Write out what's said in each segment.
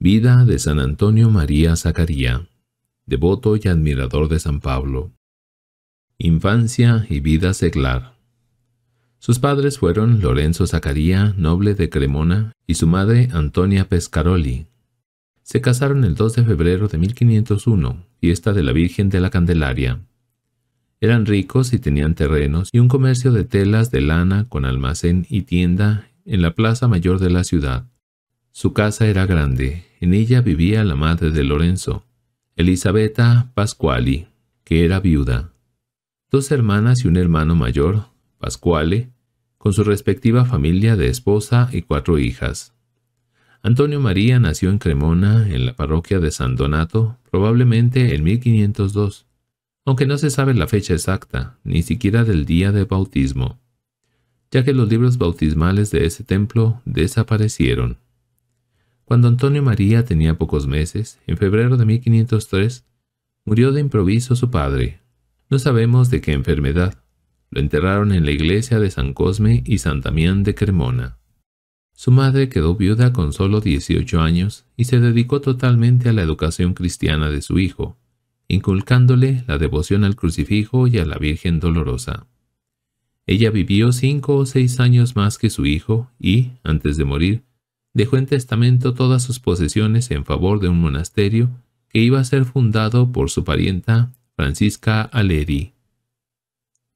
Vida de San Antonio María Zaccaría, devoto y admirador de San Pablo. Infancia y vida seglar. Sus padres fueron Lorenzo Zaccaría, noble de Cremona, y su madre Antonia Pescaroli. Se casaron el 2 de febrero de 1501, fiesta de la Virgen de la Candelaria. Eran ricos y tenían terrenos y un comercio de telas de lana con almacén y tienda en la plaza mayor de la ciudad. Su casa era grande. En ella vivía la madre de Lorenzo, Elisabetta Pasquali, que era viuda. 2 hermanas y un hermano mayor, Pasquale, con su respectiva familia de esposa y 4 hijas. Antonio María nació en Cremona, en la parroquia de San Donato, probablemente en 1502, aunque no se sabe la fecha exacta, ni siquiera del día de bautismo, ya que los libros bautismales de ese templo desaparecieron. Cuando Antonio María tenía pocos meses, en febrero de 1503, murió de improviso su padre. No sabemos de qué enfermedad. Lo enterraron en la iglesia de San Cosme y San Damián de Cremona. Su madre quedó viuda con solo 18 años y se dedicó totalmente a la educación cristiana de su hijo, inculcándole la devoción al crucifijo y a la Virgen Dolorosa. Ella vivió 5 o 6 años más que su hijo y, antes de morir, dejó en testamento todas sus posesiones en favor de un monasterio que iba a ser fundado por su parienta Francisca Aleri.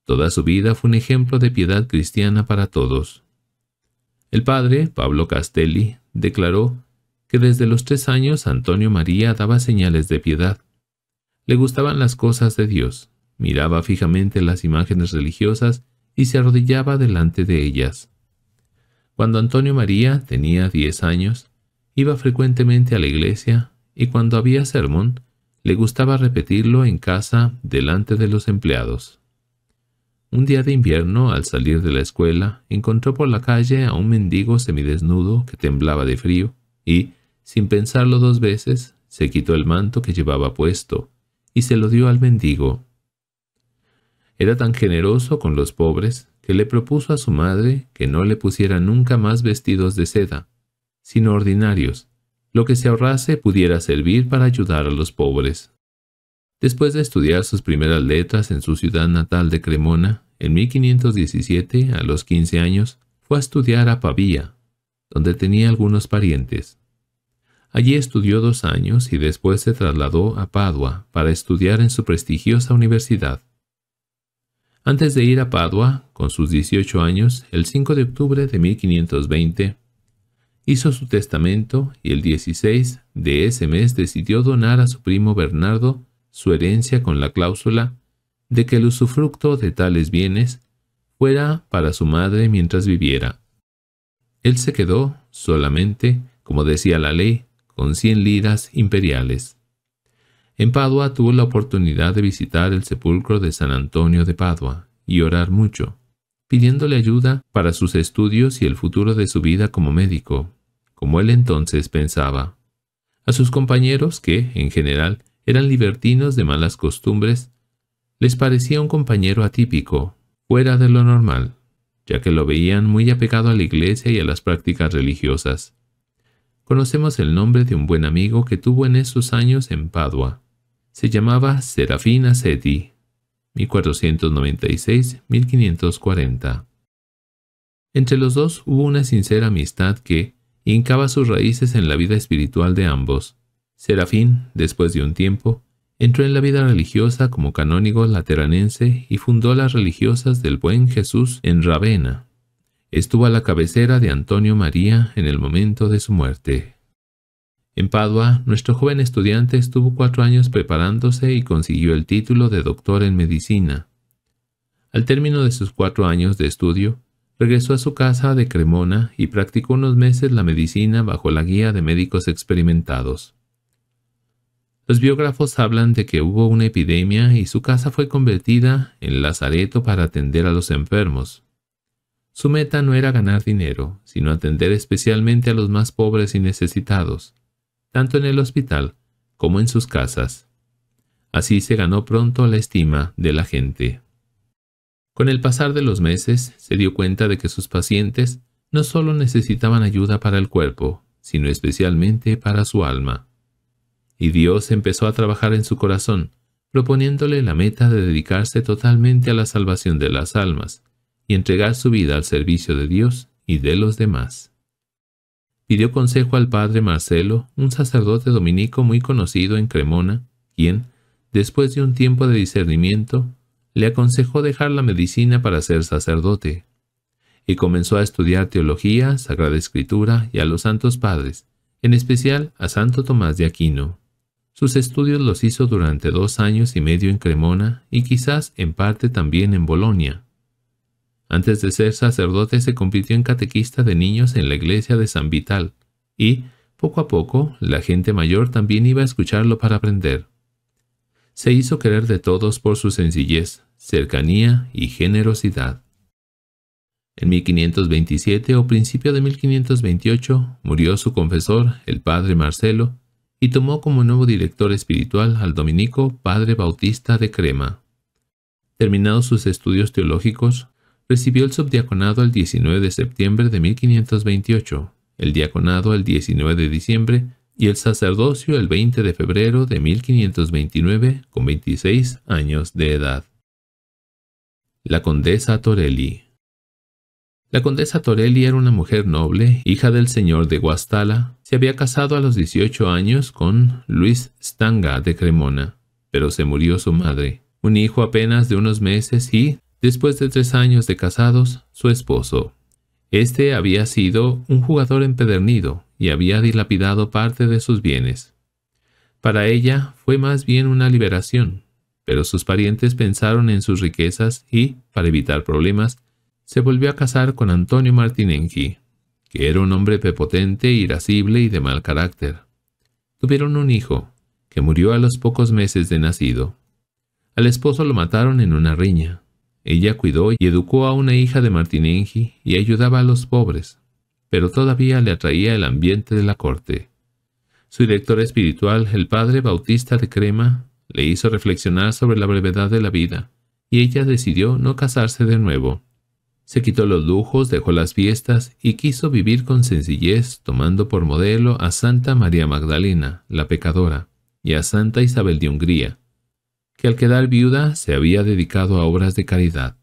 Toda su vida fue un ejemplo de piedad cristiana para todos. El padre, Pablo Castelli, declaró que desde los 3 años Antonio María daba señales de piedad. Le gustaban las cosas de Dios, miraba fijamente las imágenes religiosas y se arrodillaba delante de ellas. Cuando Antonio María tenía 10 años, iba frecuentemente a la iglesia y cuando había sermón, le gustaba repetirlo en casa delante de los empleados. Un día de invierno, al salir de la escuela, encontró por la calle a un mendigo semidesnudo que temblaba de frío y, sin pensarlo 2 veces, se quitó el manto que llevaba puesto y se lo dio al mendigo. Era tan generoso con los pobres que le propuso a su madre que no le pusiera nunca más vestidos de seda, sino ordinarios. Lo que se ahorrase pudiera servir para ayudar a los pobres. Después de estudiar sus primeras letras en su ciudad natal de Cremona, en 1517, a los 15 años, fue a estudiar a Pavía, donde tenía algunos parientes. Allí estudió 2 años y después se trasladó a Padua para estudiar en su prestigiosa universidad. Antes de ir a Padua, con sus 18 años, el 5 de octubre de 1520, hizo su testamento y el 16 de ese mes decidió donar a su primo Bernardo su herencia con la cláusula de que el usufructo de tales bienes fuera para su madre mientras viviera. Él se quedó solamente, como decía la ley, con 100 liras imperiales. En Padua tuvo la oportunidad de visitar el sepulcro de San Antonio de Padua y orar mucho, pidiéndole ayuda para sus estudios y el futuro de su vida como médico, como él entonces pensaba. A sus compañeros, que, en general, eran libertinos de malas costumbres, les parecía un compañero atípico, fuera de lo normal, ya que lo veían muy apegado a la iglesia y a las prácticas religiosas. Conocemos el nombre de un buen amigo que tuvo en esos años en Padua. Se llamaba Serafín Asceti, 1496-1540. Entre los dos hubo una sincera amistad que hincaba sus raíces en la vida espiritual de ambos. Serafín, después de un tiempo, entró en la vida religiosa como canónigo lateranense y fundó las religiosas del Buen Jesús en Ravenna. Estuvo a la cabecera de Antonio María en el momento de su muerte. En Padua, nuestro joven estudiante estuvo 4 años preparándose y consiguió el título de doctor en medicina. Al término de sus 4 años de estudio, regresó a su casa de Cremona y practicó unos meses la medicina bajo la guía de médicos experimentados. Los biógrafos hablan de que hubo una epidemia y su casa fue convertida en lazareto para atender a los enfermos. Su meta no era ganar dinero, sino atender especialmente a los más pobres y necesitados, tanto en el hospital como en sus casas. Así se ganó pronto la estima de la gente. Con el pasar de los meses, se dio cuenta de que sus pacientes no solo necesitaban ayuda para el cuerpo, sino especialmente para su alma. Y Dios empezó a trabajar en su corazón, proponiéndole la meta de dedicarse totalmente a la salvación de las almas y entregar su vida al servicio de Dios y de los demás. Pidió consejo al padre Marcelo, un sacerdote dominico muy conocido en Cremona, quien, después de un tiempo de discernimiento, le aconsejó dejar la medicina para ser sacerdote, y comenzó a estudiar teología, Sagrada Escritura y a los santos padres, en especial a Santo Tomás de Aquino. Sus estudios los hizo durante 2 años y medio en Cremona y quizás en parte también en Bolonia. Antes de ser sacerdote se convirtió en catequista de niños en la iglesia de San Vital y, poco a poco, la gente mayor también iba a escucharlo para aprender. Se hizo querer de todos por su sencillez, cercanía y generosidad. En 1527 o principio de 1528 murió su confesor, el padre Marcelo, y tomó como nuevo director espiritual al dominico padre Bautista de Crema. Terminados sus estudios teológicos, recibió el subdiaconado el 19 de septiembre de 1528, el diaconado el 19 de diciembre y el sacerdocio el 20 de febrero de 1529 con 26 años de edad. La condesa Torelli. La condesa Torelli era una mujer noble, hija del señor de Guastalla. Se había casado a los 18 años con Luis Stanga de Cremona, pero se murió su madre, un hijo apenas de unos meses y, después de 3 años de casados, su esposo. Este había sido un jugador empedernido y había dilapidado parte de sus bienes. Para ella fue más bien una liberación, pero sus parientes pensaron en sus riquezas y, para evitar problemas, se volvió a casar con Antonio Martinenchi, que era un hombre prepotente, irascible y de mal carácter. Tuvieron un hijo, que murió a los pocos meses de nacido. Al esposo lo mataron en una riña. Ella cuidó y educó a una hija de Martinenchi y ayudaba a los pobres, pero todavía le atraía el ambiente de la corte. Su director espiritual, el padre Bautista de Crema, le hizo reflexionar sobre la brevedad de la vida, y ella decidió no casarse de nuevo. Se quitó los lujos, dejó las fiestas y quiso vivir con sencillez, tomando por modelo a Santa María Magdalena, la pecadora, y a Santa Isabel de Hungría, que al quedar viuda se había dedicado a obras de caridad.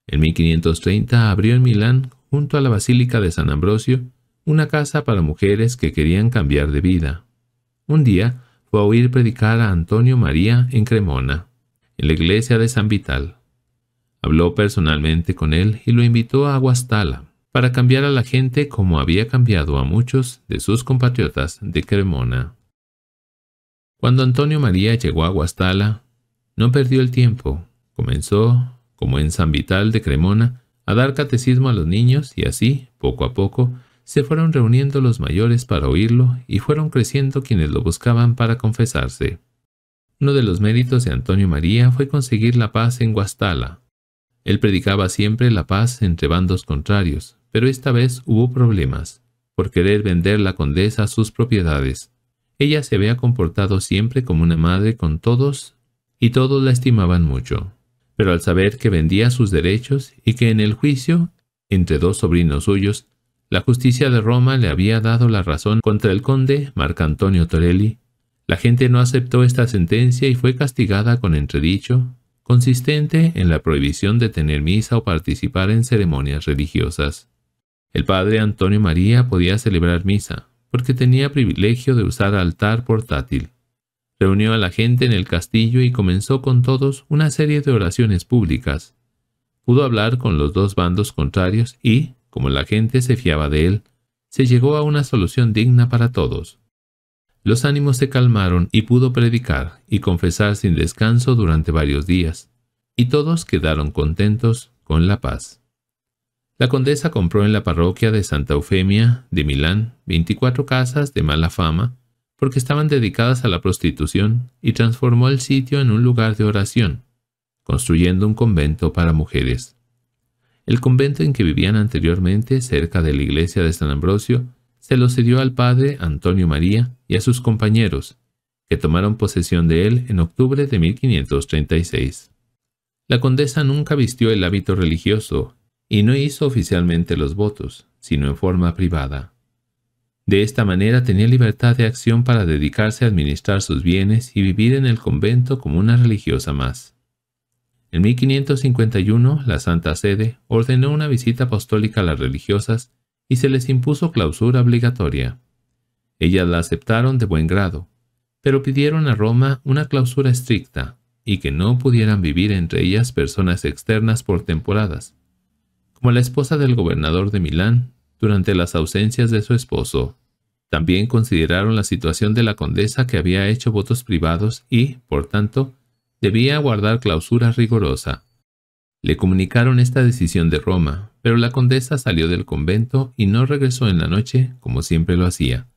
En 1530 abrió en Milán, junto a la Basílica de San Ambrosio, una casa para mujeres que querían cambiar de vida. Un día fue a oír predicar a Antonio María en Cremona, en la iglesia de San Vital. Habló personalmente con él y lo invitó a Guastalla, para cambiar a la gente como había cambiado a muchos de sus compatriotas de Cremona. Cuando Antonio María llegó a Guastalla, no perdió el tiempo. Comenzó, como en San Vital de Cremona, a dar catecismo a los niños y así, poco a poco, se fueron reuniendo los mayores para oírlo y fueron creciendo quienes lo buscaban para confesarse. Uno de los méritos de Antonio María fue conseguir la paz en Guastalla. Él predicaba siempre la paz entre bandos contrarios, pero esta vez hubo problemas, por querer vender la condesa sus propiedades. Ella se había comportado siempre como una madre con todos, y todos la estimaban mucho. Pero al saber que vendía sus derechos y que en el juicio, entre 2 sobrinos suyos, la justicia de Roma le había dado la razón contra el conde Marcantonio Torelli, la gente no aceptó esta sentencia y fue castigada con entredicho, consistente en la prohibición de tener misa o participar en ceremonias religiosas. El padre Antonio María podía celebrar misa, porque tenía privilegio de usar altar portátil. Reunió a la gente en el castillo y comenzó con todos una serie de oraciones públicas. Pudo hablar con los 2 bandos contrarios y, como la gente se fiaba de él, se llegó a una solución digna para todos. Los ánimos se calmaron y pudo predicar y confesar sin descanso durante varios días, y todos quedaron contentos con la paz. La condesa compró en la parroquia de Santa Eufemia de Milán 24 casas de mala fama porque estaban dedicadas a la prostitución y transformó el sitio en un lugar de oración, construyendo un convento para mujeres. El convento en que vivían anteriormente, cerca de la iglesia de San Ambrosio, se lo cedió al padre Antonio María y a sus compañeros, que tomaron posesión de él en octubre de 1536. La condesa nunca vistió el hábito religioso y no hizo oficialmente los votos, sino en forma privada. De esta manera tenía libertad de acción para dedicarse a administrar sus bienes y vivir en el convento como una religiosa más. En 1551, la Santa Sede ordenó una visita apostólica a las religiosas y se les impuso clausura obligatoria. Ellas la aceptaron de buen grado, pero pidieron a Roma una clausura estricta y que no pudieran vivir entre ellas personas externas por temporadas, como la esposa del gobernador de Milán durante las ausencias de su esposo. También consideraron la situación de la condesa, que había hecho votos privados y, por tanto, debía guardar clausura rigurosa. Le comunicaron esta decisión de Roma, pero la condesa salió del convento y no regresó en la noche como siempre lo hacía.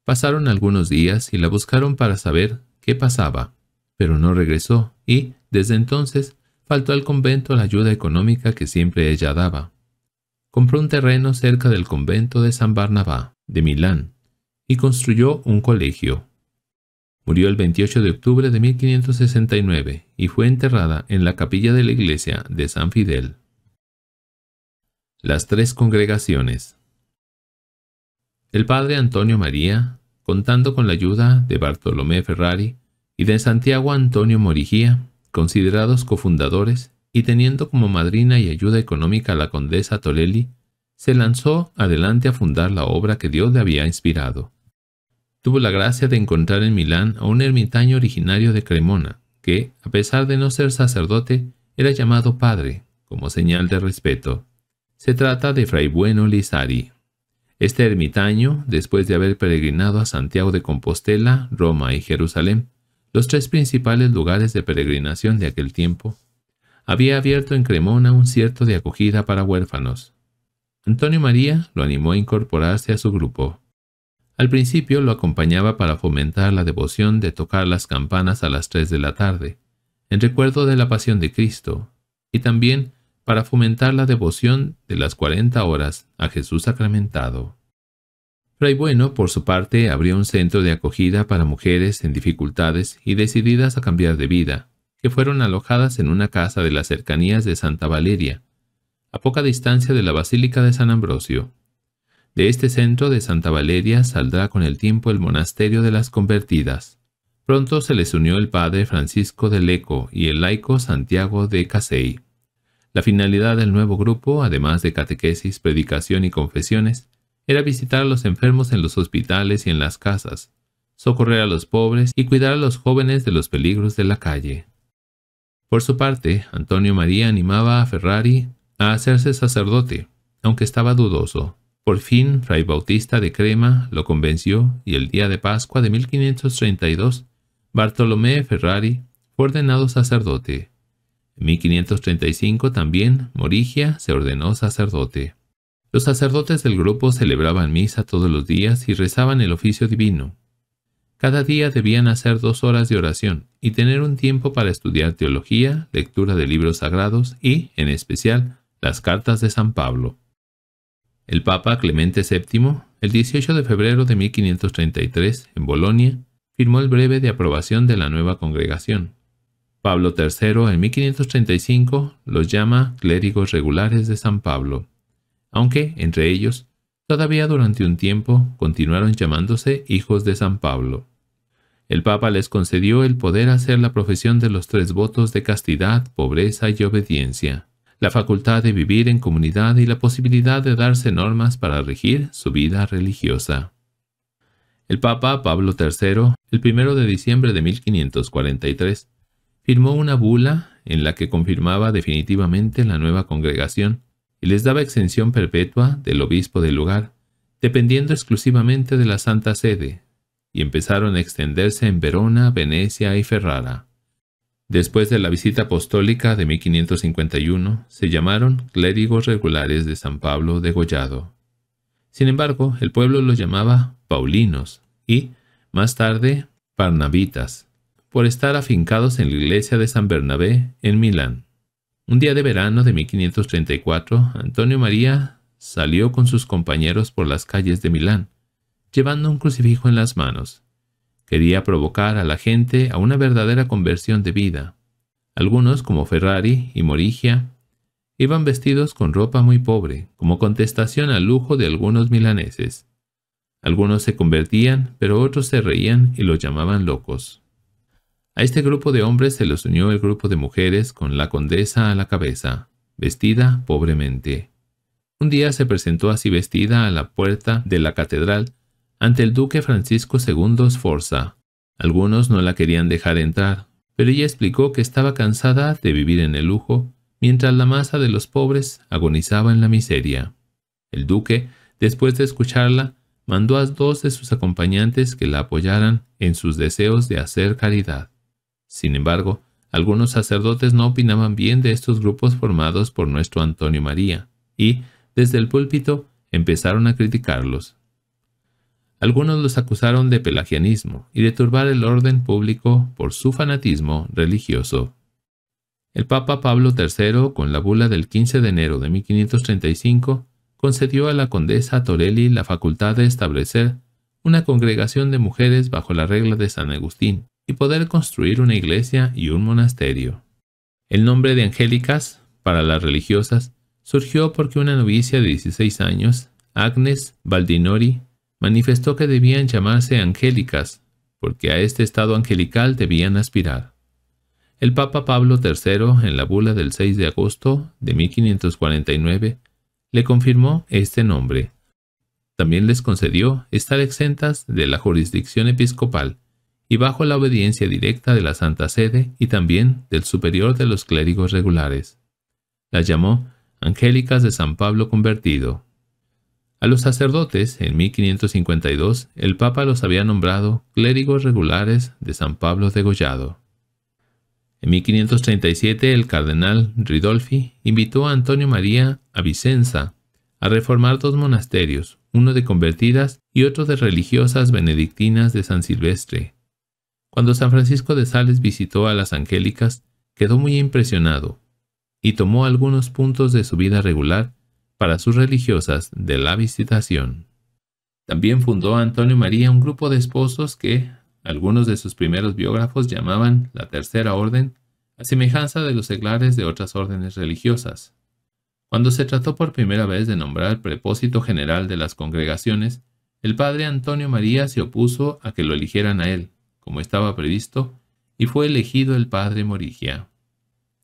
Pasaron algunos días y la buscaron para saber qué pasaba, pero no regresó y, desde entonces, faltó al convento la ayuda económica que siempre ella daba. Compró un terreno cerca del convento de San Barnabá, de Milán, y construyó un colegio. Murió el 28 de octubre de 1569 y fue enterrada en la capilla de la iglesia de San Fidel. Las tres congregaciones. El padre Antonio María, contando con la ayuda de Bartolomé Ferrari y de Santiago Antonio Morigía, considerados cofundadores, y teniendo como madrina y ayuda económica a la condesa Torelli, se lanzó adelante a fundar la obra que Dios le había inspirado. Tuvo la gracia de encontrar en Milán a un ermitaño originario de Cremona, que, a pesar de no ser sacerdote, era llamado padre, como señal de respeto. Se trata de Fray Bueno Lizari. Este ermitaño, después de haber peregrinado a Santiago de Compostela, Roma y Jerusalén, los tres principales lugares de peregrinación de aquel tiempo, había abierto en Cremona un cierto de acogida para huérfanos. Antonio María lo animó a incorporarse a su grupo. Al principio lo acompañaba para fomentar la devoción de tocar las campanas a las 3 de la tarde, en recuerdo de la pasión de Cristo, y también para fomentar la devoción de las 40 horas a Jesús sacramentado. Fray Bueno, por su parte, abrió un centro de acogida para mujeres en dificultades y decididas a cambiar de vida, que fueron alojadas en una casa de las cercanías de Santa Valeria, a poca distancia de la Basílica de San Ambrosio. De este centro de Santa Valeria saldrá con el tiempo el monasterio de las convertidas. Pronto se les unió el padre Francisco de Leco y el laico Santiago de Casey. La finalidad del nuevo grupo, además de catequesis, predicación y confesiones, era visitar a los enfermos en los hospitales y en las casas, socorrer a los pobres y cuidar a los jóvenes de los peligros de la calle. Por su parte, Antonio María animaba a Ferrari a hacerse sacerdote, aunque estaba dudoso. Por fin, Fray Bautista de Crema lo convenció y el día de Pascua de 1532, Bartolomé Ferrari fue ordenado sacerdote. En 1535 también Morigia se ordenó sacerdote. Los sacerdotes del grupo celebraban misa todos los días y rezaban el oficio divino. Cada día debían hacer 2 horas de oración y tener un tiempo para estudiar teología, lectura de libros sagrados y, en especial, las cartas de San Pablo. El Papa Clemente VII, el 18 de febrero de 1533, en Bolonia, firmó el breve de aprobación de la nueva congregación. Pablo III, en 1535, los llama clérigos regulares de San Pablo, aunque, entre ellos, todavía durante un tiempo continuaron llamándose hijos de San Pablo. El Papa les concedió el poder hacer la profesión de los 3 votos de castidad, pobreza y obediencia, la facultad de vivir en comunidad y la posibilidad de darse normas para regir su vida religiosa. El Papa Pablo III, el 1 de diciembre de 1543, firmó una bula en la que confirmaba definitivamente la nueva congregación y les daba exención perpetua del obispo del lugar, dependiendo exclusivamente de la Santa Sede, y empezaron a extenderse en Verona, Venecia y Ferrara. Después de la visita apostólica de 1551, se llamaron clérigos regulares de San Pablo degollado. Sin embargo, el pueblo los llamaba paulinos y, más tarde, parnabitas, por estar afincados en la iglesia de San Bernabé en Milán. Un día de verano de 1534, Antonio María salió con sus compañeros por las calles de Milán, llevando un crucifijo en las manos. Quería provocar a la gente a una verdadera conversión de vida. Algunos, como Ferrari y Morigia, iban vestidos con ropa muy pobre, como contestación al lujo de algunos milaneses. Algunos se convertían, pero otros se reían y los llamaban locos. A este grupo de hombres se les unió el grupo de mujeres con la condesa a la cabeza, vestida pobremente. Un día se presentó así vestida a la puerta de la catedral ante el duque Francisco II Sforza. Algunos no la querían dejar entrar, pero ella explicó que estaba cansada de vivir en el lujo, mientras la masa de los pobres agonizaba en la miseria. El duque, después de escucharla, mandó a 2 de sus acompañantes que la apoyaran en sus deseos de hacer caridad. Sin embargo, algunos sacerdotes no opinaban bien de estos grupos formados por nuestro Antonio María, y, desde el púlpito, empezaron a criticarlos. Algunos los acusaron de pelagianismo y de turbar el orden público por su fanatismo religioso. El Papa Pablo III, con la bula del 15 de enero de 1535, concedió a la condesa Torelli la facultad de establecer una congregación de mujeres bajo la regla de San Agustín y poder construir una iglesia y un monasterio. El nombre de angélicas, para las religiosas, surgió porque una novicia de 16 años, Agnes Baldinori, manifestó que debían llamarse angélicas, porque a este estado angelical debían aspirar. El Papa Pablo III, en la bula del 6 de agosto de 1549, le confirmó este nombre. También les concedió estar exentas de la jurisdicción episcopal y bajo la obediencia directa de la Santa Sede y también del superior de los clérigos regulares. Las llamó Angélicas de San Pablo Convertido. A los sacerdotes, en 1552, el Papa los había nombrado clérigos regulares de San Pablo Degollado. En 1537, el cardenal Ridolfi invitó a Antonio María a Vicenza a reformar 2 monasterios, uno de convertidas y otro de religiosas benedictinas de San Silvestre. Cuando San Francisco de Sales visitó a las angélicas, quedó muy impresionado y tomó algunos puntos de su vida regular para sus religiosas de la Visitación. También fundó Antonio María un grupo de esposos que algunos de sus primeros biógrafos llamaban la Tercera Orden, a semejanza de los seglares de otras órdenes religiosas. Cuando se trató por primera vez de nombrar prepósito general de las congregaciones, el padre Antonio María se opuso a que lo eligieran a él, como estaba previsto, y fue elegido el padre Morigia.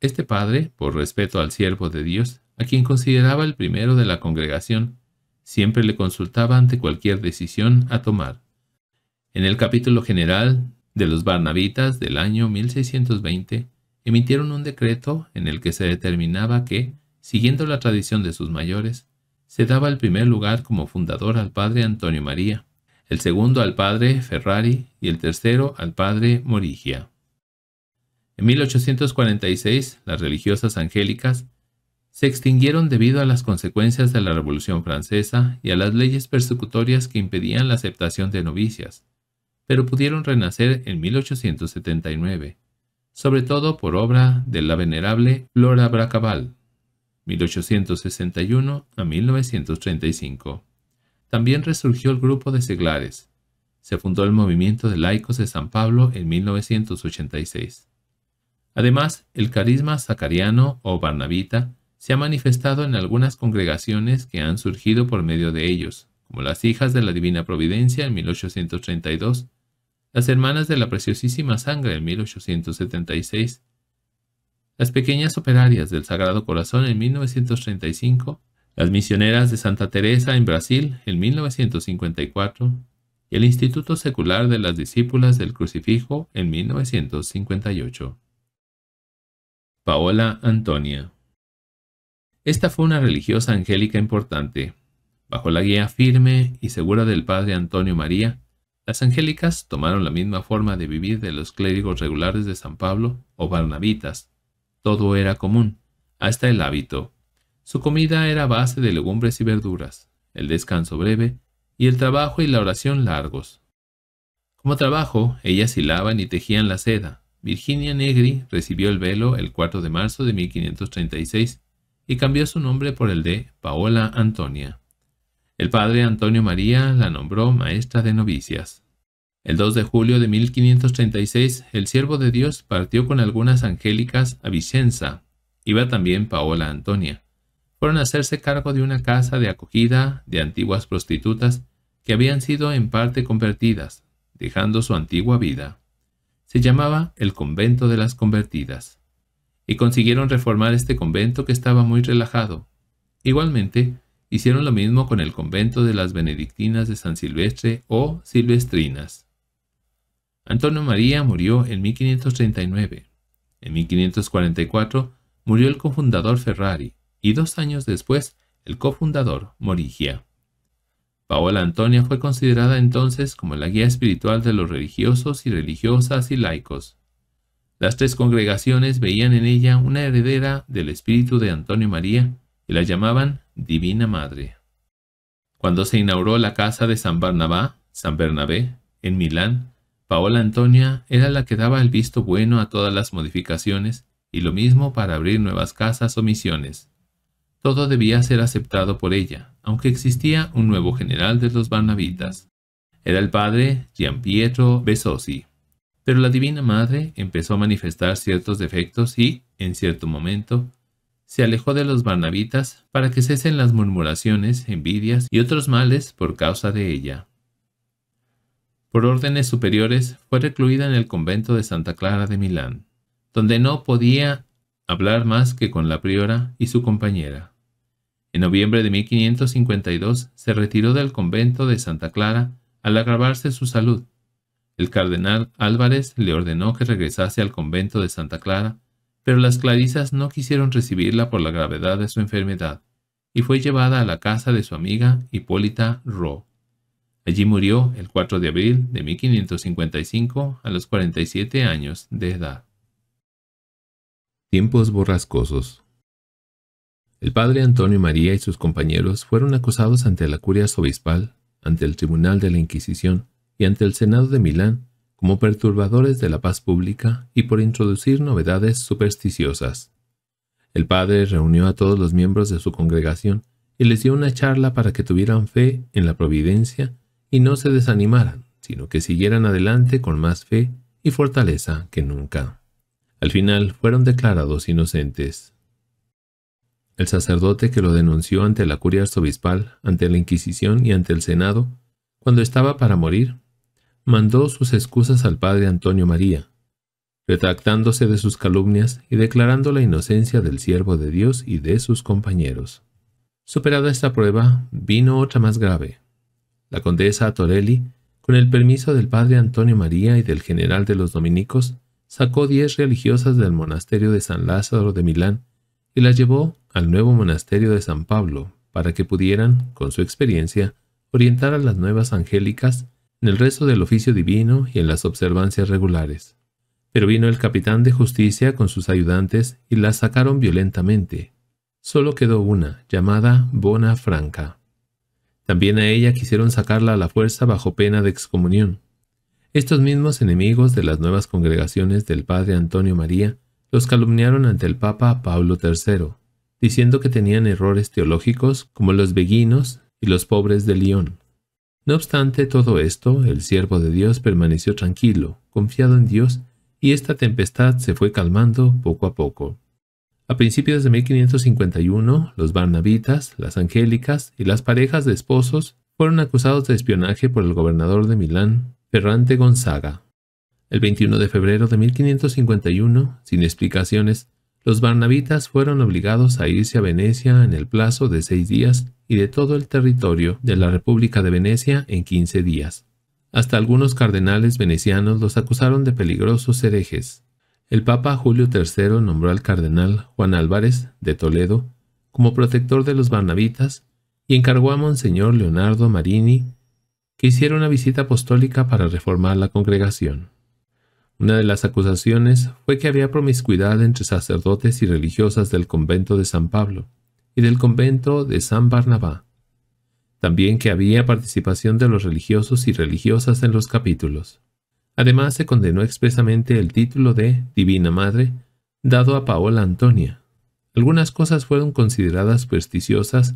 Este padre, por respeto al siervo de Dios, a quien consideraba el primero de la congregación, siempre le consultaba ante cualquier decisión a tomar. En el capítulo general de los Barnabitas del año 1620, emitieron un decreto en el que se determinaba que, siguiendo la tradición de sus mayores, se daba el primer lugar como fundador al padre Antonio María, el segundo al padre Ferrari y el tercero al padre Morigia. En 1846, las religiosas angélicas se extinguieron debido a las consecuencias de la Revolución Francesa y a las leyes persecutorias que impedían la aceptación de novicias, pero pudieron renacer en 1879, sobre todo por obra de la venerable Flora Bracabal, 1861 a 1935. También resurgió el grupo de seglares. Se fundó el movimiento de laicos de San Pablo en 1986. Además, el carisma sacariano o barnabita se ha manifestado en algunas congregaciones que han surgido por medio de ellos, como las Hijas de la Divina Providencia en 1832, las Hermanas de la Preciosísima Sangre en 1876, las Pequeñas Operarias del Sagrado Corazón en 1935, las Misioneras de Santa Teresa en Brasil en 1954 y el Instituto Secular de las Discípulas del Crucifijo en 1958. Paola Antonia. Esta fue una religiosa angélica importante. Bajo la guía firme y segura del padre Antonio María, las angélicas tomaron la misma forma de vivir de los clérigos regulares de San Pablo o barnabitas. Todo era común, hasta el hábito. Su comida era a base de legumbres y verduras, el descanso breve y el trabajo y la oración largos. Como trabajo, ellas hilaban y tejían la seda. Virginia Negri recibió el velo el 4 de marzo de 1536 y cambió su nombre por el de Paola Antonia. El padre Antonio María la nombró maestra de novicias. El 2 de julio de 1536, el siervo de Dios partió con algunas angélicas a Vicenza. Iba también Paola Antonia. Fueron a hacerse cargo de una casa de acogida de antiguas prostitutas que habían sido en parte convertidas, dejando su antigua vida. Se llamaba el Convento de las Convertidas, y consiguieron reformar este convento que estaba muy relajado. Igualmente, hicieron lo mismo con el convento de las Benedictinas de San Silvestre o Silvestrinas. Antonio María murió en 1539. En 1544 murió el cofundador Ferrari y 2 años después el cofundador Morigia. Paola Antonia fue considerada entonces como la guía espiritual de los religiosos y religiosas y laicos. Las 3 congregaciones veían en ella una heredera del espíritu de Antonio María y la llamaban Divina Madre. Cuando se inauguró la casa de San Bernabé, en Milán, Paola Antonia era la que daba el visto bueno a todas las modificaciones y lo mismo para abrir nuevas casas o misiones. Todo debía ser aceptado por ella, aunque existía un nuevo general de los barnabitas. Era el padre Gianpietro Besozzi. Pero la Divina Madre empezó a manifestar ciertos defectos y, en cierto momento, se alejó de los barnabitas para que cesen las murmuraciones, envidias y otros males por causa de ella. Por órdenes superiores fue recluida en el convento de Santa Clara de Milán, donde no podía hablar más que con la priora y su compañera. En noviembre de 1552 se retiró del convento de Santa Clara al agravarse su salud. El cardenal Álvarez le ordenó que regresase al convento de Santa Clara, pero las clarisas no quisieron recibirla por la gravedad de su enfermedad, y fue llevada a la casa de su amiga Hipólita Ro. Allí murió el 4 de abril de 1555 a los 47 años de edad. Tiempos borrascosos. El padre Antonio María y sus compañeros fueron acusados ante la curia arzobispal, ante el tribunal de la Inquisición y ante el Senado de Milán como perturbadores de la paz pública y por introducir novedades supersticiosas. El padre reunió a todos los miembros de su congregación y les dio una charla para que tuvieran fe en la providencia y no se desanimaran, sino que siguieran adelante con más fe y fortaleza que nunca. Al final fueron declarados inocentes. El sacerdote que lo denunció ante la curia arzobispal, ante la Inquisición y ante el Senado, cuando estaba para morir, mandó sus excusas al padre Antonio María, retractándose de sus calumnias y declarando la inocencia del siervo de Dios y de sus compañeros. Superada esta prueba, vino otra más grave. La condesa Torelli, con el permiso del padre Antonio María y del general de los dominicos, sacó 10 religiosas del monasterio de San Lázaro de Milán y las llevó al nuevo monasterio de San Pablo para que pudieran, con su experiencia, orientar a las nuevas angélicas en el resto del oficio divino y en las observancias regulares. Pero vino el capitán de justicia con sus ayudantes y las sacaron violentamente. Solo quedó una, llamada Bona Franca. También a ella quisieron sacarla a la fuerza bajo pena de excomunión. Estos mismos enemigos de las nuevas congregaciones del padre Antonio María los calumniaron ante el Papa Pablo III, diciendo que tenían errores teológicos como los beguinos y los pobres de Lyon. No obstante todo esto, el siervo de Dios permaneció tranquilo, confiado en Dios, y esta tempestad se fue calmando poco a poco. A principios de 1551, los barnabitas, las angélicas y las parejas de esposos fueron acusados de espionaje por el gobernador de Milán, Ferrante Gonzaga. El 21 de febrero de 1551, sin explicaciones, los barnabitas fueron obligados a irse a Venecia en el plazo de 6 días y de todo el territorio de la República de Venecia en 15 días. Hasta algunos cardenales venecianos los acusaron de peligrosos herejes. El Papa Julio III nombró al cardenal Juan Álvarez, de Toledo, como protector de los barnabitas y encargó a Monseñor Leonardo Marini que hiciera una visita apostólica para reformar la congregación. Una de las acusaciones fue que había promiscuidad entre sacerdotes y religiosas del convento de San Pablo y del convento de San Barnabá. También que había participación de los religiosos y religiosas en los capítulos. Además se condenó expresamente el título de Divina Madre dado a Paola Antonia. Algunas cosas fueron consideradas supersticiosas,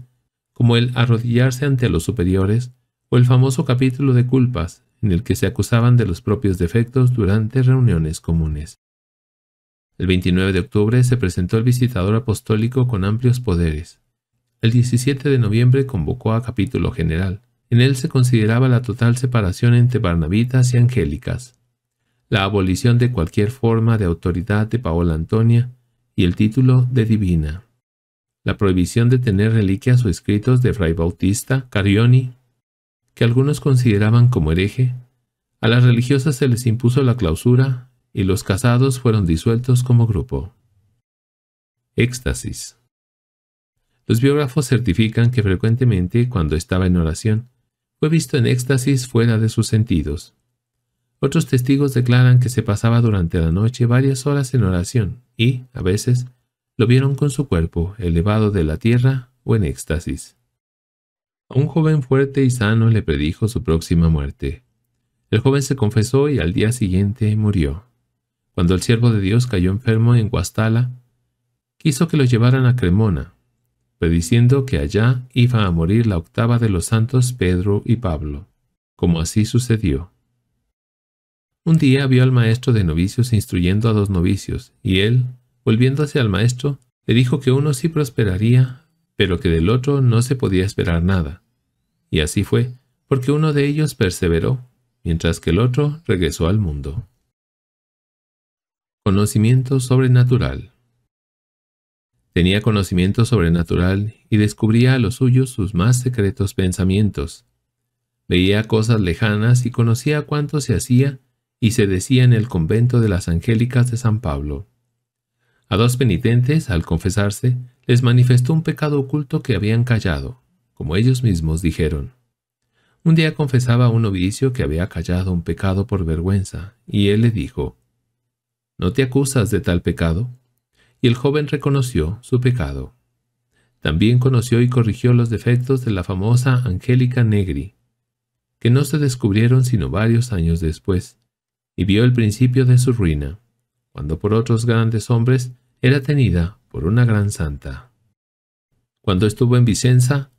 como el arrodillarse ante los superiores o el famoso capítulo de culpas, en el que se acusaban de los propios defectos durante reuniones comunes. El 29 de octubre se presentó el visitador apostólico con amplios poderes. El 17 de noviembre convocó a capítulo general, En él se consideraba la total separación entre barnabitas y angélicas, la abolición de cualquier forma de autoridad de Paola Antonia y el título de divina, la prohibición de tener reliquias o escritos de Fray Bautista Carioni, que algunos consideraban como hereje. A las religiosas se les impuso la clausura y los casados fueron disueltos como grupo. Éxtasis. Los biógrafos certifican que frecuentemente, cuando estaba en oración, fue visto en éxtasis fuera de sus sentidos. Otros testigos declaran que se pasaba durante la noche varias horas en oración y, a veces, lo vieron con su cuerpo elevado de la tierra o en éxtasis. A un joven fuerte y sano le predijo su próxima muerte. El joven se confesó y al día siguiente murió. Cuando el siervo de Dios cayó enfermo en Guastalla, quiso que lo llevaran a Cremona, prediciendo que allá iba a morir la octava de los santos Pedro y Pablo, como así sucedió. Un día vio al maestro de novicios instruyendo a 2 novicios, y él, volviéndose al maestro, le dijo que uno sí prosperaría, pero que del otro no se podía esperar nada. Y así fue, porque uno de ellos perseveró, mientras que el otro regresó al mundo. Conocimiento sobrenatural. Tenía conocimiento sobrenatural y descubría a los suyos sus más secretos pensamientos. Veía cosas lejanas y conocía cuánto se hacía y se decía en el convento de las Angélicas de San Pablo. A 2 penitentes, al confesarse, les manifestó un pecado oculto que habían callado, como ellos mismos dijeron. Un día confesaba a un novicio que había callado un pecado por vergüenza, y él le dijo: «¿No te acusas de tal pecado?». Y el joven reconoció su pecado. También conoció y corrigió los defectos de la famosa Angélica Negri, que no se descubrieron sino varios años después, y vio el principio de su ruina, cuando por otros grandes hombres era tenida por una gran santa. Cuando estuvo en Vicenza,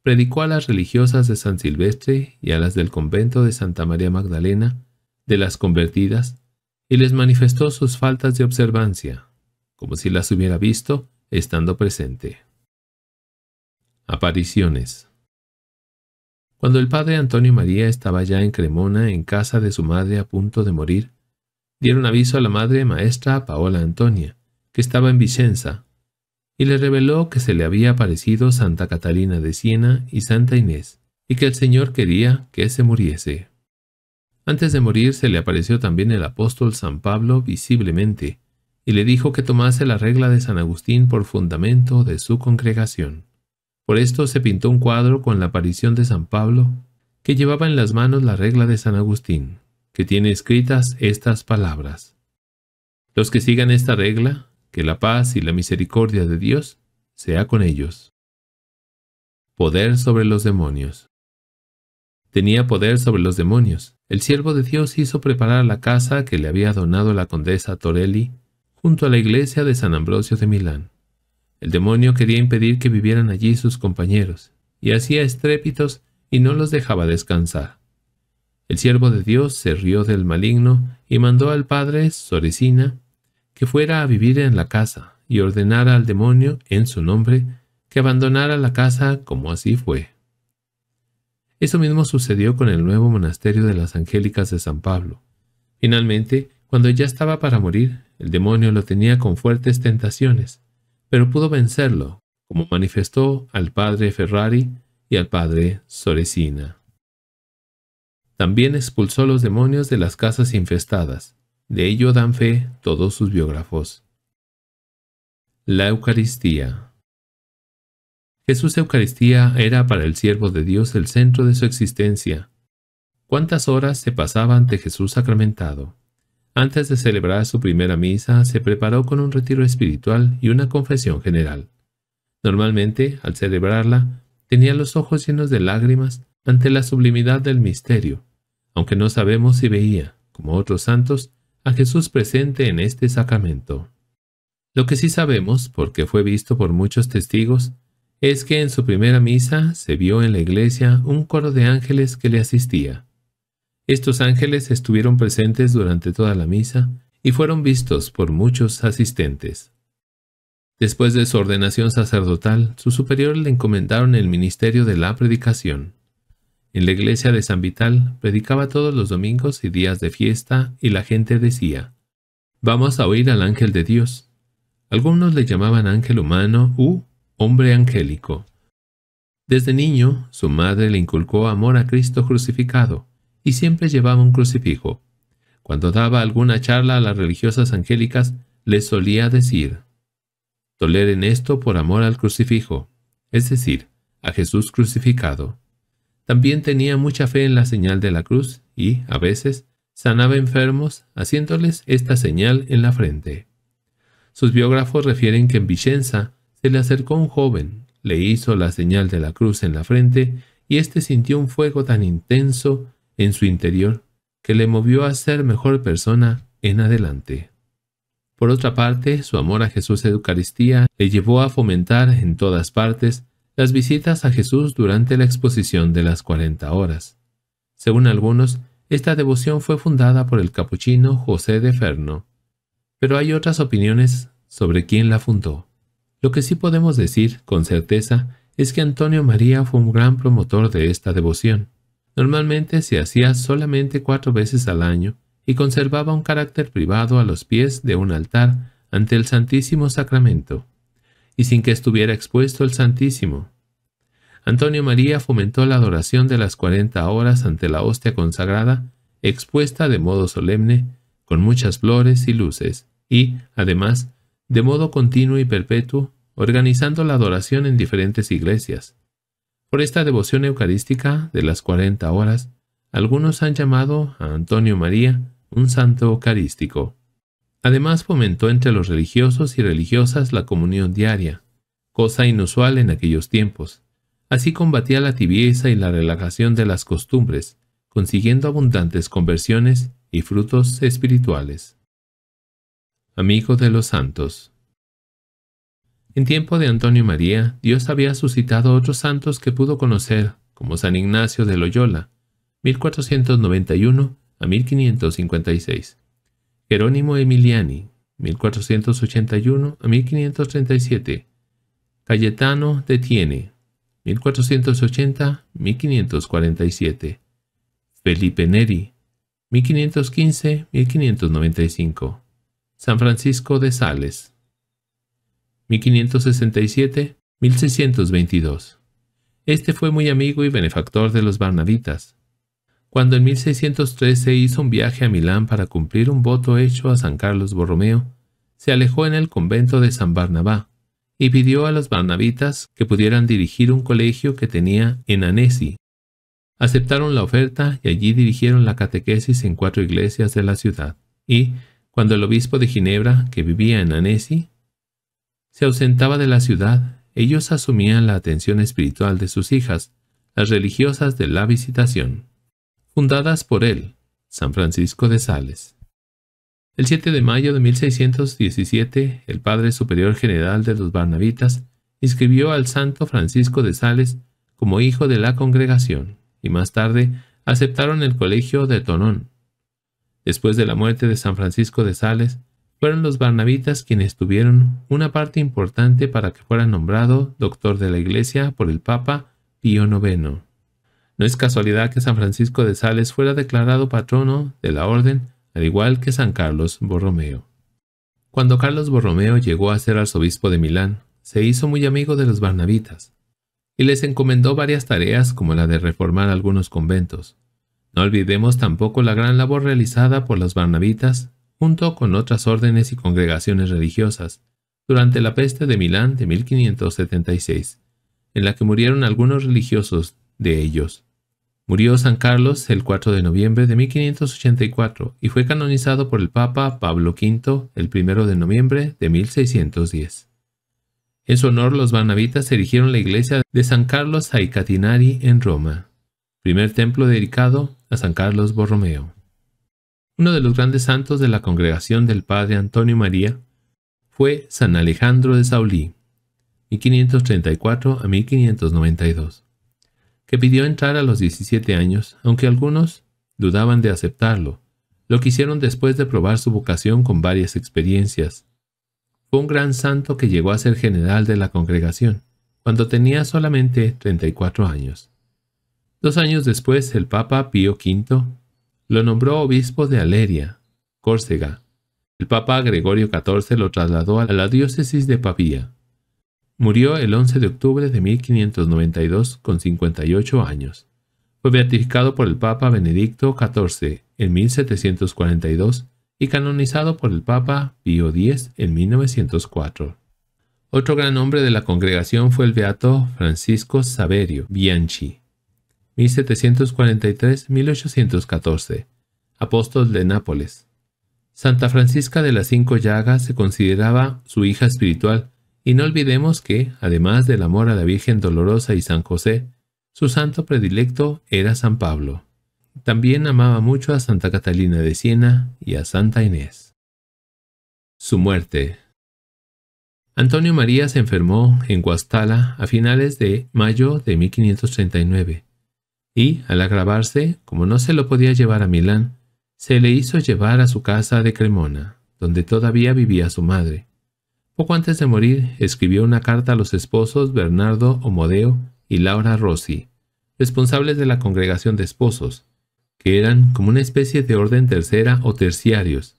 predicó a las religiosas de San Silvestre y a las del convento de Santa María Magdalena, de las convertidas, y les manifestó sus faltas de observancia, como si las hubiera visto estando presente. Apariciones. Cuando el padre Antonio María estaba ya en Cremona, en casa de su madre a punto de morir, dieron aviso a la madre maestra Paola Antonia, que estaba en Vicenza, y le reveló que se le había aparecido Santa Catalina de Siena y Santa Inés, y que el Señor quería que se muriese. Antes de morir se le apareció también el apóstol San Pablo visiblemente, y le dijo que tomase la regla de San Agustín por fundamento de su congregación. Por esto se pintó un cuadro con la aparición de San Pablo, que llevaba en las manos la regla de San Agustín, que tiene escritas estas palabras: «Los que sigan esta regla, que la paz y la misericordia de Dios sea con ellos». Poder sobre los demonios. Tenía poder sobre los demonios. El siervo de Dios hizo preparar la casa que le había donado la condesa Torelli, junto a la iglesia de San Ambrosio de Milán. El demonio quería impedir que vivieran allí sus compañeros, y hacía estrépitos y no los dejaba descansar. El siervo de Dios se rió del maligno y mandó al padre Soresina que fuera a vivir en la casa y ordenara al demonio, en su nombre, que abandonara la casa, como así fue. Eso mismo sucedió con el nuevo monasterio de las Angélicas de San Pablo. Finalmente, cuando ya estaba para morir, el demonio lo tenía con fuertes tentaciones, pero pudo vencerlo, como manifestó al padre Ferrari y al padre Soresina. También expulsó los demonios de las casas infestadas. De ello dan fe todos sus biógrafos. La Eucaristía. Jesús Eucaristía era para el siervo de Dios el centro de su existencia. ¿Cuántas horas se pasaba ante Jesús sacramentado? Antes de celebrar su primera misa, se preparó con un retiro espiritual y una confesión general. Normalmente, al celebrarla, tenía los ojos llenos de lágrimas ante la sublimidad del misterio, aunque no sabemos si veía, como otros santos, a Jesús presente en este sacramento. Lo que sí sabemos, porque fue visto por muchos testigos, es que en su primera misa se vio en la iglesia un coro de ángeles que le asistía. Estos ángeles estuvieron presentes durante toda la misa y fueron vistos por muchos asistentes. Después de su ordenación sacerdotal, sus superiores le encomendaron el ministerio de la predicación. En la iglesia de San Vital predicaba todos los domingos y días de fiesta y la gente decía: «Vamos a oír al ángel de Dios». Algunos le llamaban ángel humano u hombre angélico. Desde niño, su madre le inculcó amor a Cristo crucificado y siempre llevaba un crucifijo. Cuando daba alguna charla a las religiosas angélicas, les solía decir: «Toleren esto por amor al crucifijo», es decir, a Jesús crucificado. También tenía mucha fe en la señal de la cruz y, a veces, sanaba enfermos haciéndoles esta señal en la frente. Sus biógrafos refieren que en Vicenza se le acercó un joven, le hizo la señal de la cruz en la frente y éste sintió un fuego tan intenso en su interior que le movió a ser mejor persona en adelante. Por otra parte, su amor a Jesús de Eucaristía le llevó a fomentar en todas partes las visitas a Jesús durante la exposición de las 40 horas. Según algunos, esta devoción fue fundada por el capuchino José de Ferno, pero hay otras opiniones sobre quién la fundó. Lo que sí podemos decir con certeza es que Antonio María fue un gran promotor de esta devoción. Normalmente se hacía solamente 4 veces al año y conservaba un carácter privado a los pies de un altar ante el Santísimo Sacramento, y sin que estuviera expuesto el Santísimo. Antonio María fomentó la adoración de las 40 horas ante la hostia consagrada, expuesta de modo solemne, con muchas flores y luces, y, además, de modo continuo y perpetuo, organizando la adoración en diferentes iglesias. Por esta devoción eucarística de las 40 horas, algunos han llamado a Antonio María un santo eucarístico. Además fomentó entre los religiosos y religiosas la comunión diaria, cosa inusual en aquellos tiempos. Así combatía la tibieza y la relajación de las costumbres, consiguiendo abundantes conversiones y frutos espirituales. Amigo de los santos. En tiempo de Antonio María, Dios había suscitado otros santos que pudo conocer, como San Ignacio de Loyola, 1491 a 1556, Jerónimo Emiliani, 1481 a 1537, Cayetano de Thiene, 1480-1547, Felipe Neri, 1515-1595, San Francisco de Sales, 1567-1622. Este fue muy amigo y benefactor de los barnabitas. Cuando en 1613 hizo un viaje a Milán para cumplir un voto hecho a San Carlos Borromeo, se alejó en el convento de San Barnabá y pidió a los barnabitas que pudieran dirigir un colegio que tenía en Annecy. Aceptaron la oferta y allí dirigieron la catequesis en 4 iglesias de la ciudad. Y, cuando el obispo de Ginebra, que vivía en Annecy, se ausentaba de la ciudad, ellos asumían la atención espiritual de sus hijas, las religiosas de la Visitación, fundadas por él, San Francisco de Sales. El 7 de mayo de 1617, el Padre Superior General de los Barnabitas inscribió al Santo Francisco de Sales como hijo de la congregación, y más tarde aceptaron el colegio de Tonón. Después de la muerte de San Francisco de Sales, fueron los barnabitas quienes tuvieron una parte importante para que fuera nombrado doctor de la Iglesia por el Papa Pío IX. No es casualidad que San Francisco de Sales fuera declarado patrono de la orden, al igual que San Carlos Borromeo. Cuando Carlos Borromeo llegó a ser arzobispo de Milán, se hizo muy amigo de los barnabitas, y les encomendó varias tareas como la de reformar algunos conventos. No olvidemos tampoco la gran labor realizada por los barnabitas, junto con otras órdenes y congregaciones religiosas, durante la peste de Milán de 1576, en la que murieron algunos religiosos de ellos. Murió San Carlos el 4 de noviembre de 1584 y fue canonizado por el Papa Pablo V el 1 de noviembre de 1610. En su honor, los barnabitas erigieron la iglesia de San Carlos ai Catinari en Roma, primer templo dedicado a San Carlos Borromeo. Uno de los grandes santos de la congregación del Padre Antonio María fue San Alejandro de Saulí, 1534 a 1592. Que pidió entrar a los 17 años, aunque algunos dudaban de aceptarlo. Lo que hicieron después de probar su vocación con varias experiencias. Fue un gran santo que llegó a ser general de la congregación, cuando tenía solamente 34 años. 2 años después, el Papa Pío V lo nombró obispo de Aleria, Córcega. El Papa Gregorio XIV lo trasladó a la diócesis de Pavía. Murió el 11 de octubre de 1592 con 58 años. Fue beatificado por el Papa Benedicto XIV en 1742 y canonizado por el Papa Pío X en 1904. Otro gran hombre de la congregación fue el beato Francisco Saverio Bianchi, 1743-1814, apóstol de Nápoles. Santa Francisca de las Cinco Llagas se consideraba su hija espiritual, y no olvidemos que, además del amor a la Virgen Dolorosa y San José, su santo predilecto era San Pablo. También amaba mucho a Santa Catalina de Siena y a Santa Inés. Su muerte. Antonio María se enfermó en Guastalla a finales de mayo de 1539, y, al agravarse, como no se lo podía llevar a Milán, se le hizo llevar a su casa de Cremona, donde todavía vivía su madre. Poco antes de morir, escribió una carta a los esposos Bernardo Omodeo y Laura Rossi, responsables de la congregación de esposos, que eran como una especie de orden tercera o terciarios.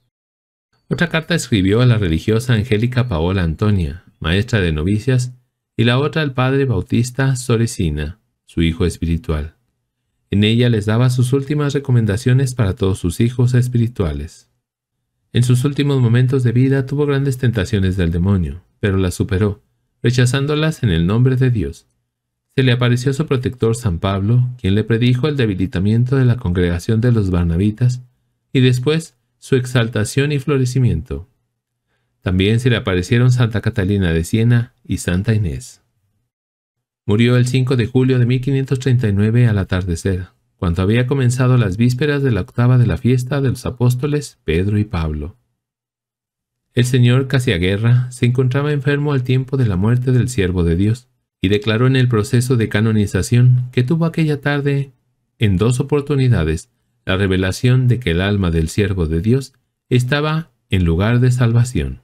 Otra carta escribió a la religiosa Angélica Paola Antonia, maestra de novicias, y la otra al padre Bautista Soresina, su hijo espiritual. En ella les daba sus últimas recomendaciones para todos sus hijos espirituales. En sus últimos momentos de vida tuvo grandes tentaciones del demonio, pero las superó, rechazándolas en el nombre de Dios. Se le apareció su protector San Pablo, quien le predijo el debilitamiento de la congregación de los Barnabitas y después su exaltación y florecimiento. También se le aparecieron Santa Catalina de Siena y Santa Inés. Murió el 5 de julio de 1539 al atardecer, cuando había comenzado las vísperas de la octava de la fiesta de los apóstoles Pedro y Pablo. El señor Casiaguerra se encontraba enfermo al tiempo de la muerte del siervo de Dios, y declaró en el proceso de canonización que tuvo aquella tarde, en 2 oportunidades, la revelación de que el alma del siervo de Dios estaba en lugar de salvación.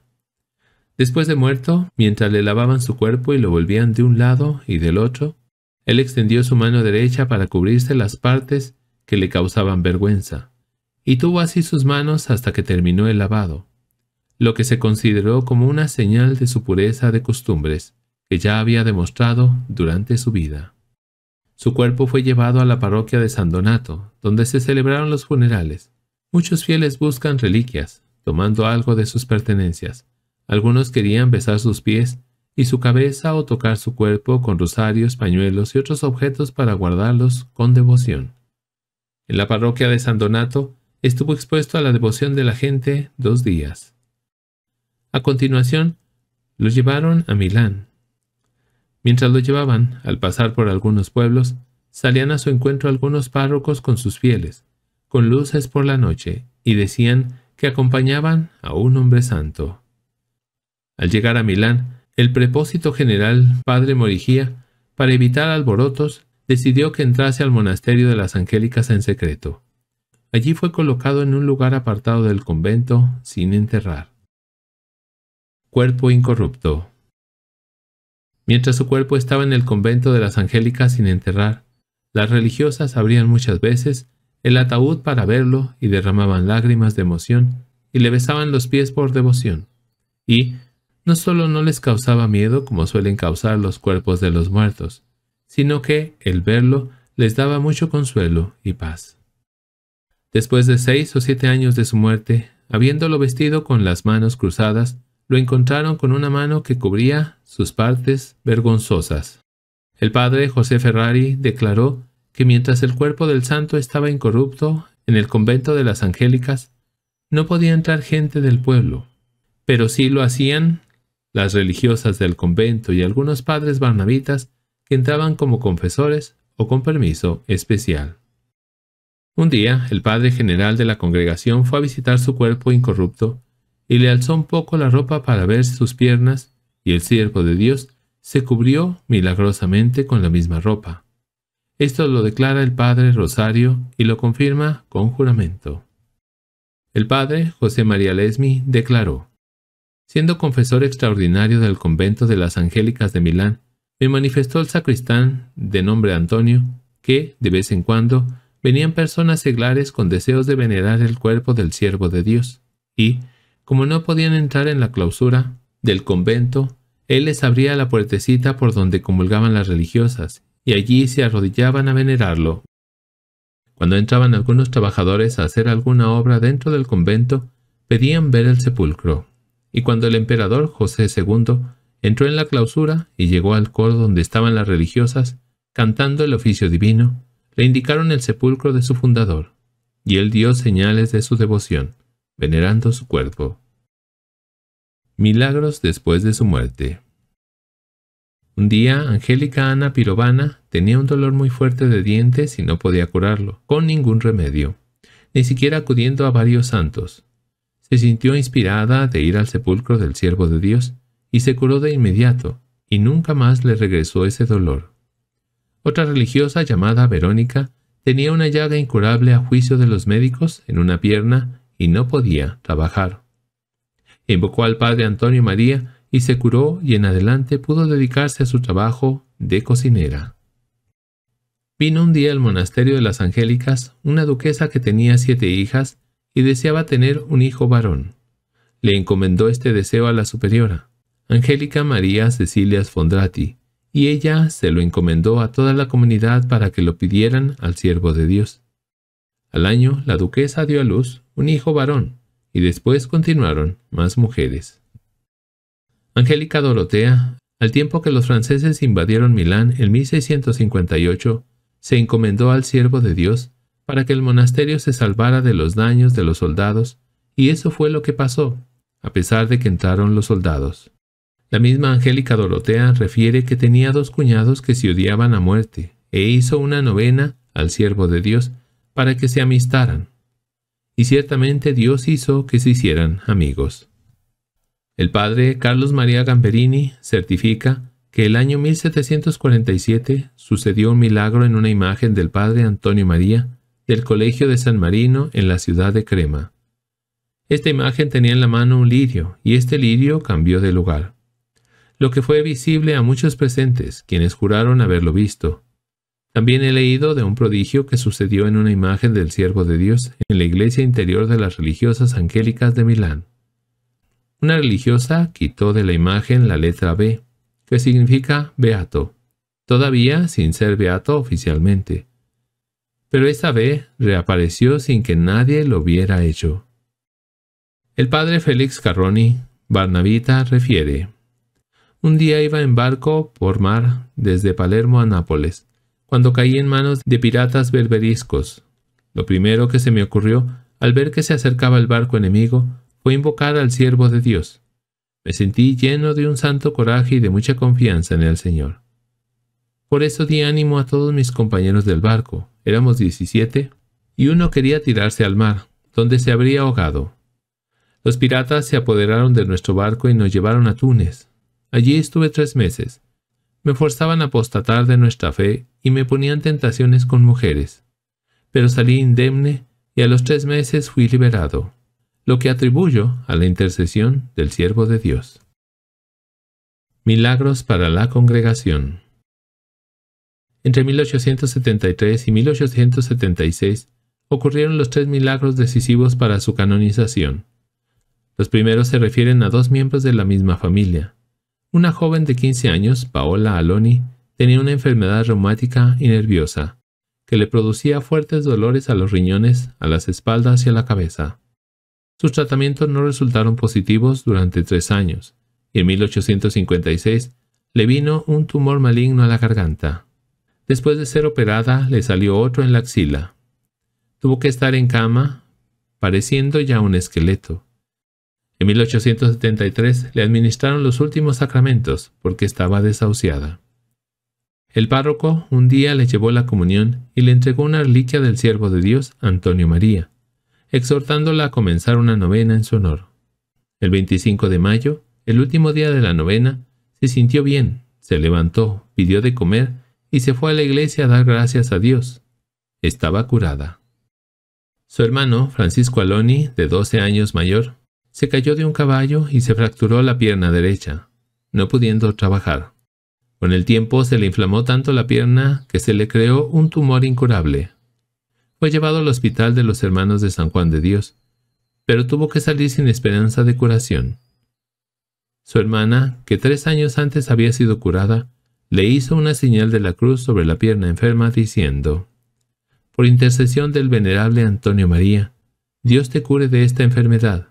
Después de muerto, mientras le lavaban su cuerpo y lo volvían de un lado y del otro, él extendió su mano derecha para cubrirse las partes que le causaban vergüenza, y tuvo así sus manos hasta que terminó el lavado, lo que se consideró como una señal de su pureza de costumbres, que ya había demostrado durante su vida. Su cuerpo fue llevado a la parroquia de San Donato, donde se celebraron los funerales. Muchos fieles buscan reliquias, tomando algo de sus pertenencias. Algunos querían besar sus pies y su cabeza o tocar su cuerpo con rosarios, pañuelos y otros objetos para guardarlos con devoción. En la parroquia de San Donato estuvo expuesto a la devoción de la gente 2 días. A continuación, lo llevaron a Milán. Mientras lo llevaban, al pasar por algunos pueblos, salían a su encuentro algunos párrocos con sus fieles, con luces por la noche, y decían que acompañaban a un hombre santo. Al llegar a Milán, el prepósito general, padre Morigía, para evitar alborotos, decidió que entrase al monasterio de las Angélicas en secreto. Allí fue colocado en un lugar apartado del convento, sin enterrar. Cuerpo incorrupto. Mientras su cuerpo estaba en el convento de las Angélicas sin enterrar, las religiosas abrían muchas veces el ataúd para verlo y derramaban lágrimas de emoción y le besaban los pies por devoción. Y no solo no les causaba miedo como suelen causar los cuerpos de los muertos, sino que el verlo les daba mucho consuelo y paz. Después de 6 o 7 años de su muerte, habiéndolo vestido con las manos cruzadas, lo encontraron con una mano que cubría sus partes vergonzosas. El padre José Ferrari declaró que mientras el cuerpo del santo estaba incorrupto en el convento de las Angélicas, no podía entrar gente del pueblo, pero sí lo hacían las religiosas del convento y algunos padres barnabitas que entraban como confesores o con permiso especial. Un día, el padre general de la congregación fue a visitar su cuerpo incorrupto y le alzó un poco la ropa para ver sus piernas, y el siervo de Dios se cubrió milagrosamente con la misma ropa. Esto lo declara el padre Rosario y lo confirma con juramento. El padre José María Lesmi declaró: siendo confesor extraordinario del convento de las Angélicas de Milán, me manifestó el sacristán, de nombre Antonio, que, de vez en cuando, venían personas seglares con deseos de venerar el cuerpo del siervo de Dios, y, como no podían entrar en la clausura del convento, él les abría la puertecita por donde comulgaban las religiosas, y allí se arrodillaban a venerarlo. Cuando entraban algunos trabajadores a hacer alguna obra dentro del convento, pedían ver el sepulcro, y cuando el emperador José II entró en la clausura y llegó al coro donde estaban las religiosas, cantando el oficio divino, le indicaron el sepulcro de su fundador, y él dio señales de su devoción, venerando su cuerpo. Milagros después de su muerte. Un día, Angélica Ana Pirovana tenía un dolor muy fuerte de dientes y no podía curarlo, con ningún remedio, ni siquiera acudiendo a varios santos. Se sintió inspirada de ir al sepulcro del siervo de Dios, y se curó de inmediato, y nunca más le regresó ese dolor. Otra religiosa llamada Verónica tenía una llaga incurable a juicio de los médicos en una pierna y no podía trabajar. Invocó al padre Antonio María y se curó, y en adelante pudo dedicarse a su trabajo de cocinera. Vino un día al monasterio de las Angélicas una duquesa que tenía 7 hijas y deseaba tener un hijo varón. Le encomendó este deseo a la superiora, Angélica María Cecilia Sfondrati, y ella se lo encomendó a toda la comunidad para que lo pidieran al siervo de Dios. Al año, la duquesa dio a luz un hijo varón, y después continuaron más mujeres. Angélica Dorotea, al tiempo que los franceses invadieron Milán en 1658, se encomendó al siervo de Dios para que el monasterio se salvara de los daños de los soldados, y eso fue lo que pasó, a pesar de que entraron los soldados. La misma Angélica Dorotea refiere que tenía 2 cuñados que se odiaban a muerte, e hizo una novena al siervo de Dios para que se amistaran. Y ciertamente Dios hizo que se hicieran amigos. El padre Carlos María Gamberini certifica que el año 1747 sucedió un milagro en una imagen del padre Antonio María del Colegio de San Marino en la ciudad de Crema. Esta imagen tenía en la mano un lirio, y este lirio cambió de lugar, lo que fue visible a muchos presentes, quienes juraron haberlo visto. También he leído de un prodigio que sucedió en una imagen del siervo de Dios en la iglesia interior de las religiosas angélicas de Milán. Una religiosa quitó de la imagen la letra B, que significa beato, todavía sin ser beato oficialmente. Pero esa B reapareció sin que nadie lo hubiera hecho. El padre Félix Carroni, barnabita, refiere: un día iba en barco por mar desde Palermo a Nápoles, cuando caí en manos de piratas berberiscos. Lo primero que se me ocurrió, al ver que se acercaba el barco enemigo, fue invocar al siervo de Dios. Me sentí lleno de un santo coraje y de mucha confianza en el Señor. Por eso di ánimo a todos mis compañeros del barco. Éramos 17, y uno quería tirarse al mar, donde se habría ahogado. Los piratas se apoderaron de nuestro barco y nos llevaron a Túnez. Allí estuve 3 meses. Me forzaban a apostatar de nuestra fe y me ponían tentaciones con mujeres. Pero salí indemne y a los 3 meses fui liberado, lo que atribuyo a la intercesión del siervo de Dios. Milagros para la congregación. Entre 1873 y 1876 ocurrieron los 3 milagros decisivos para su canonización. Los primeros se refieren a 2 miembros de la misma familia. Una joven de 15 años, Paola Aloni, tenía una enfermedad reumática y nerviosa, que le producía fuertes dolores a los riñones, a las espaldas y a la cabeza. Sus tratamientos no resultaron positivos durante 3 años, y en 1856 le vino un tumor maligno a la garganta. Después de ser operada, le salió otro en la axila. Tuvo que estar en cama, pareciendo ya un esqueleto. En 1873 le administraron los últimos sacramentos porque estaba desahuciada. El párroco un día le llevó la comunión y le entregó una reliquia del siervo de Dios, Antonio María, exhortándola a comenzar una novena en su honor. El 25 de mayo, el último día de la novena, se sintió bien, se levantó, pidió de comer y se fue a la iglesia a dar gracias a Dios. Estaba curada. Su hermano, Francisco Aloni, de 12 años mayor, se cayó de un caballo y se fracturó la pierna derecha, no pudiendo trabajar. Con el tiempo se le inflamó tanto la pierna que se le creó un tumor incurable. Fue llevado al hospital de los Hermanos de San Juan de Dios, pero tuvo que salir sin esperanza de curación. Su hermana, que 3 años antes había sido curada, le hizo una señal de la cruz sobre la pierna enferma diciendo: «Por intercesión del venerable Antonio María, Dios te cure de esta enfermedad».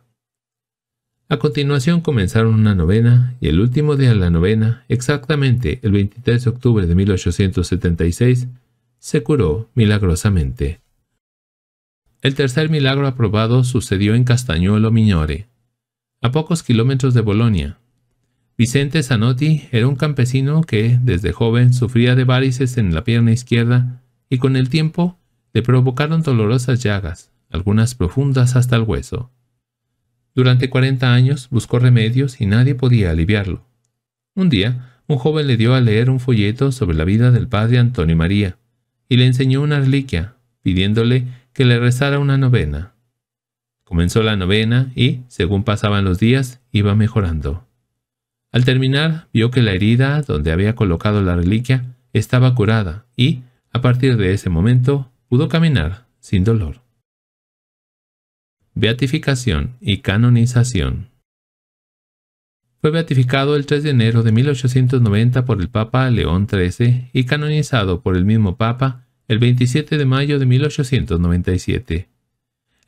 A continuación comenzaron una novena, y el último día de la novena, exactamente el 23 de octubre de 1876, se curó milagrosamente. El tercer milagro aprobado sucedió en Castagnuolo Migliore, a pocos kilómetros de Bolonia. Vicente Zanotti era un campesino que, desde joven, sufría de varices en la pierna izquierda y con el tiempo le provocaron dolorosas llagas, algunas profundas hasta el hueso. Durante 40 años buscó remedios y nadie podía aliviarlo. Un día, un joven le dio a leer un folleto sobre la vida del padre Antonio María y le enseñó una reliquia, pidiéndole que le rezara una novena. Comenzó la novena y, según pasaban los días, iba mejorando. Al terminar, vio que la herida donde había colocado la reliquia estaba curada y, a partir de ese momento, pudo caminar sin dolor. Beatificación y canonización. Fue beatificado el 3 de enero de 1890 por el Papa León XIII y canonizado por el mismo Papa el 27 de mayo de 1897.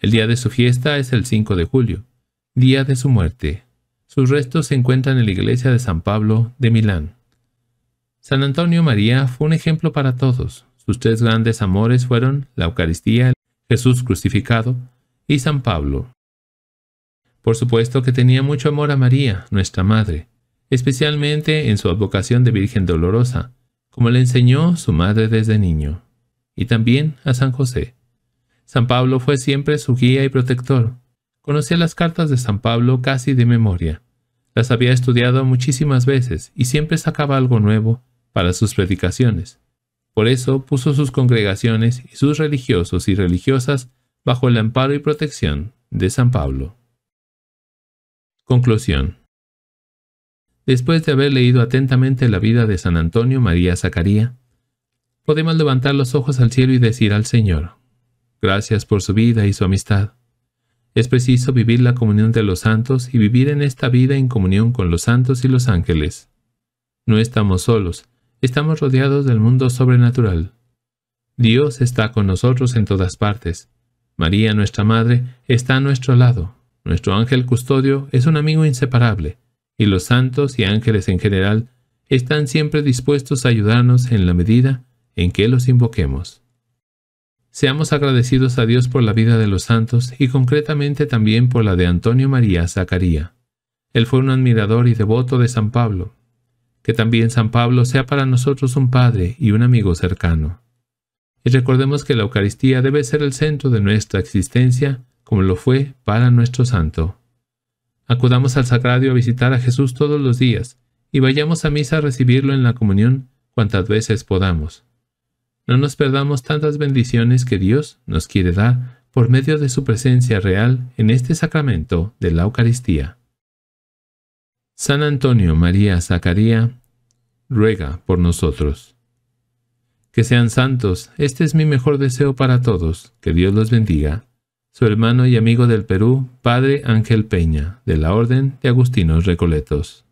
El día de su fiesta es el 5 de julio, día de su muerte. Sus restos se encuentran en la iglesia de San Pablo de Milán. San Antonio María fue un ejemplo para todos. Sus 3 grandes amores fueron la Eucaristía, Jesús crucificado y San Pablo. Por supuesto que tenía mucho amor a María, nuestra Madre, especialmente en su advocación de Virgen Dolorosa, como le enseñó su madre desde niño, y también a San José. San Pablo fue siempre su guía y protector. Conocía las cartas de San Pablo casi de memoria. Las había estudiado muchísimas veces y siempre sacaba algo nuevo para sus predicaciones. Por eso puso sus congregaciones y sus religiosos y religiosas bajo el amparo y protección de San Pablo. Conclusión. Después de haber leído atentamente la vida de San Antonio María Zaccaría, podemos levantar los ojos al cielo y decir al Señor: gracias por su vida y su amistad. Es preciso vivir la comunión de los santos y vivir en esta vida en comunión con los santos y los ángeles. No estamos solos, estamos rodeados del mundo sobrenatural. Dios está con nosotros en todas partes. María, nuestra Madre, está a nuestro lado. Nuestro ángel custodio es un amigo inseparable, y los santos y ángeles en general están siempre dispuestos a ayudarnos en la medida en que los invoquemos. Seamos agradecidos a Dios por la vida de los santos y concretamente también por la de Antonio María Zaccaría. Él fue un admirador y devoto de San Pablo. Que también San Pablo sea para nosotros un padre y un amigo cercano. Y recordemos que la Eucaristía debe ser el centro de nuestra existencia, como lo fue para nuestro santo. Acudamos al sagrario a visitar a Jesús todos los días y vayamos a misa a recibirlo en la comunión cuantas veces podamos. No nos perdamos tantas bendiciones que Dios nos quiere dar por medio de su presencia real en este sacramento de la Eucaristía. San Antonio María Zaccaría, ruega por nosotros. Que sean santos, este es mi mejor deseo para todos, que Dios los bendiga. Su hermano y amigo del Perú, Padre Ángel Peña, de la Orden de Agustinos Recoletos.